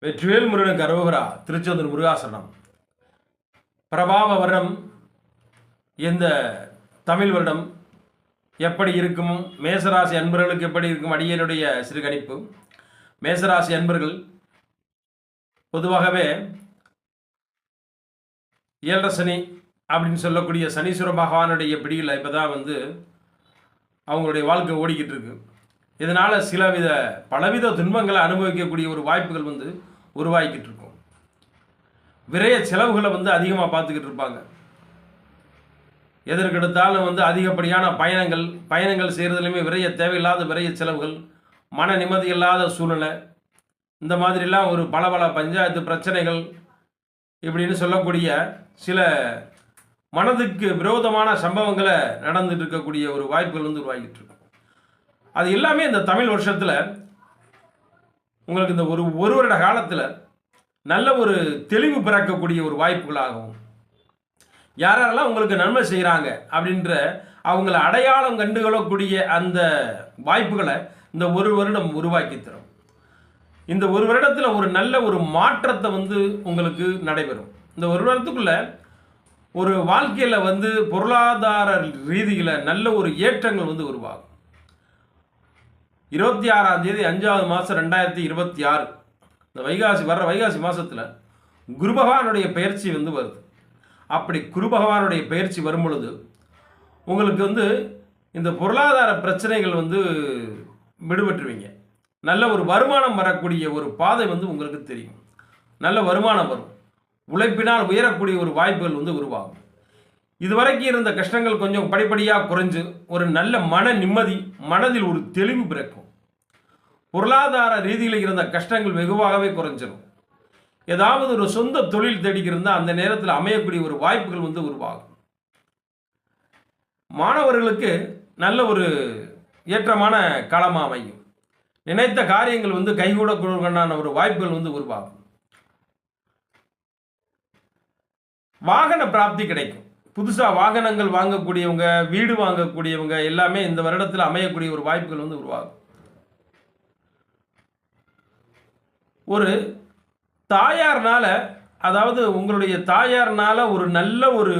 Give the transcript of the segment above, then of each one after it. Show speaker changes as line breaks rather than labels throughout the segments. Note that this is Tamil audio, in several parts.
வெற்றிவேல் முருகனுக்கு அரோகரா. திருச்செந்தூர் முருகாசனம். பிரபாவ வருடம் இந்த தமிழ் வருடம் எப்படி இருக்கும், மேசராசி அன்பர்களுக்கு எப்படி இருக்கும், அடியனுடைய சிறு கணிப்பு. மேசராசி அன்பர்கள் பொதுவாகவே ஏழரை சனி அப்படின்னு சொல்லக்கூடிய சனீஸ்வர பகவானுடைய பிடியில் இப்போ தான் அவங்களுடைய வாழ்க்கை ஓடிக்கிட்டு இருக்கு. இதனால் பலவித துன்பங்களை அனுபவிக்கக்கூடிய ஒரு வாய்ப்புகள் உருவாகிக்கிட்டு இருக்கும். விரைய செலவுகளை அதிகமாக பார்த்துக்கிட்டு இருப்பாங்க. எதற்கெடுத்தாலும் அதிகப்படியான பயணங்கள் செய்கிறதுலையுமே தேவையில்லாத விரைய செலவுகள், மன நிம்மதி இல்லாத சூழ்நிலை, இந்த மாதிரிலாம் பல பஞ்சாயத்து பிரச்சனைகள் இப்படின்னு சொல்லக்கூடிய சில மனதுக்கு விரோதமான சம்பவங்களை நடந்துட்டு இருக்கக்கூடிய ஒரு வாய்ப்புகள் உருவாகிட்டு இருக்கும். அது எல்லாமே இந்த தமிழ் வருஷத்தில் உங்களுக்கு இந்த ஒரு வருட காலத்தில் நல்ல ஒரு தெளிவு பிறக்கக்கூடிய ஒரு வாய்ப்புகளாகும். யாரெல்லாம் உங்களுக்கு நன்மை செய்கிறாங்க அப்படின்ற அவங்கள அடையாளம் கண்டுகொள்ளக்கூடிய அந்த வாய்ப்புகளை இந்த ஒரு வருடம் உருவாக்கி தரும். இந்த ஒரு வருடத்தில் ஒரு நல்ல ஒரு மாற்றத்தை உங்களுக்கு நடைபெறும். இந்த ஒரு வருடத்துக்குள்ள ஒரு வாழ்க்கையில் பொருளாதார ரீதியில் நல்ல ஒரு ஏற்றங்கள் உருவாகும். 26ஆம் தேதி 5வது மாதம் 2026 இந்த வைகாசி மாதத்தில் குரு பகவானுடைய பயிற்சி வருது. அப்படி குரு பகவானுடைய பயிற்சி வரும் பொழுது உங்களுக்கு இந்த பொருளாதார பிரச்சனைகள் விடுபட்டுருவீங்க. நல்ல ஒரு வருமானம் வரக்கூடிய ஒரு பாதை உங்களுக்கு தெரியும். நல்ல வருமானம் வரும். உழைப்பினால் உயரக்கூடிய ஒரு வாய்ப்புகள் உருவாகும். இதுவரைக்கும் இருந்த கஷ்டங்கள் கொஞ்சம் படிப்படியாக குறைஞ்சு ஒரு நல்ல மன நிம்மதி, மனதில் ஒரு தெளிவு பிறக்கும். பொருளாதார ரீதியில் இருந்த கஷ்டங்கள் வெகுவாகவே குறைஞ்சிடும். ஏதாவது ஒரு சொந்த தொழில் தேடிக்கிருந்தால் அந்த நேரத்தில் அமையக்கூடிய ஒரு வாய்ப்புகள் உருவாகும். மாணவர்களுக்கு நல்ல ஒரு ஏற்றமான காலமாக அமையும். நினைத்த காரியங்கள் கைகூடக்கூடான ஒரு வாய்ப்புகள் உருவாகும். வாகன பிராப்தி கிடைக்கும். புதுசாக வாகனங்கள் வாங்கக்கூடியவங்க, வீடு வாங்கக்கூடியவங்க எல்லாமே இந்த வருடத்தில் அமையக்கூடிய ஒரு வாய்ப்புகள் உருவாகும். ஒரு தாயார்னால, அதாவது உங்களுடைய தாயார்னால ஒரு நல்ல ஒரு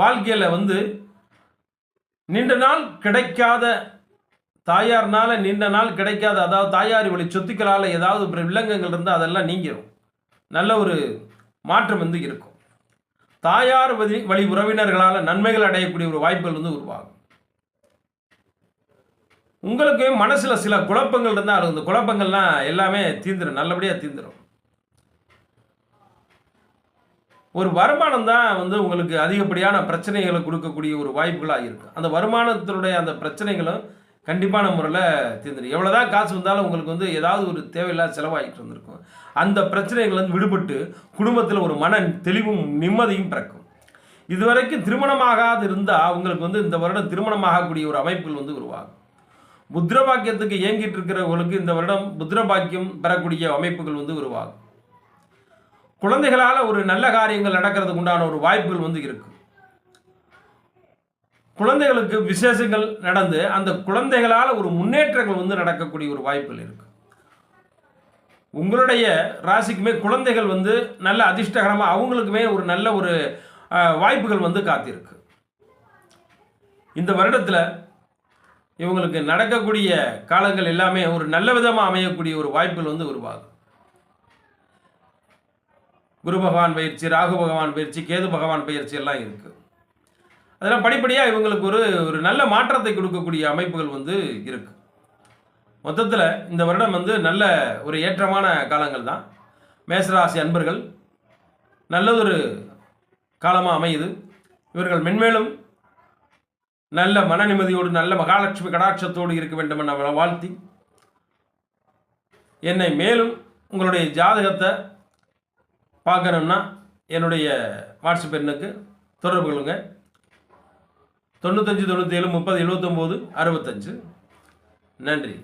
வாழ்க்கையில் நீண்ட நாள் கிடைக்காத, தாயார்னால நீண்ட நாள் கிடைக்காத, அதாவது தாயார் வழி சொத்துக்களால் ஏதாவது வில்லங்கங்கள் இருந்தால் அதெல்லாம் நீங்கிடும். நல்ல ஒரு மாற்றம் இருக்கும். தாயார் வழி உறவினர்களால் நன்மைகள் அடையக்கூடிய ஒரு வாய்ப்புகள் உருவாகும். உங்களுக்கு மனசில் சில குழப்பங்கள் இருந்தால் அந்த குழப்பங்கள்லாம் எல்லாமே தீர்ந்துடும், நல்லபடியாக தீர்ந்துடும். ஒரு வருமானம் தான் உங்களுக்கு அதிகப்படியான பிரச்சனைகளை கொடுக்கக்கூடிய ஒரு வாய்ப்புகளாக இருக்கும். அந்த வருமானத்தினுடைய அந்த பிரச்சனைகளும் கண்டிப்பான முறையில் தீர்ந்துடும். எவ்வளோதான் காசு வந்தாலும் உங்களுக்கு ஏதாவது ஒரு தேவையில்லாத செலவாகிட்டு இருந்திருக்கும். அந்த பிரச்சனைகள் விடுபட்டு குடும்பத்தில் ஒரு மன தெளிவும் நிம்மதியும் பிறக்கும். இதுவரைக்கும் திருமணமாகாது இருந்தால் உங்களுக்கு இந்த வருடம் திருமணமாகக்கூடிய ஒரு அமைப்புகள் உருவாகும். புத்திர பாக்கியத்துக்கு இயங்கிட்டு இருக்கிறவங்களுக்கு இந்த வருடம் புத்திர பாக்கியம் பெறக்கூடிய அமைப்புகள் உருவாகும். குழந்தைகளால் ஒரு நல்ல காரியங்கள் நடக்கிறதுக்கு உண்டான ஒரு வாய்ப்புகள் இருக்கும். குழந்தைகளுக்கு விசேஷங்கள் நடந்து அந்த குழந்தைகளால் ஒரு முன்னேற்றங்கள் நடக்கக்கூடிய ஒரு வாய்ப்புகள் இருக்கு. உங்களுடைய ராசிக்குமே குழந்தைகள் நல்ல அதிர்ஷ்டகரமாக அவங்களுக்குமே ஒரு நல்ல ஒரு வாய்ப்புகள் காத்திருக்கு. இந்த வருடத்தில் இவங்களுக்கு நடக்கக்கூடிய காலங்கள் எல்லாமே ஒரு நல்ல விதமாக அமையக்கூடிய ஒரு வாய்ப்புகள் உருவாகும். குரு பகவான் பயிற்சி, ராகு பகவான் பயிற்சி, கேது பகவான் பயிற்சி எல்லாம் இருக்குது. அதெல்லாம் படிப்படியாக இவங்களுக்கு ஒரு நல்ல மாற்றத்தை கொடுக்கக்கூடிய அமைப்புகள் இருக்குது. மொத்தத்தில் இந்த வருடம் நல்ல ஒரு ஏற்றமான காலங்கள் தான். மேசராசி அன்பர்கள் நல்லதொரு காலமாக அமையுது. இவர்கள் மென்மேலும் நல்ல மன நிம்மதியோடு நல்ல மகாலட்சுமி கடாட்சத்தோடு இருக்க வேண்டும் என வாழ்த்தி, என்னை மேலும் உங்களுடைய ஜாதகத்தை பார்க்கணும்னா என்னுடைய வாட்ஸ்அப் எண்ணுக்கு தொடர்பு கொள்ளுங்க. 95 97 30 79 65. நன்றி.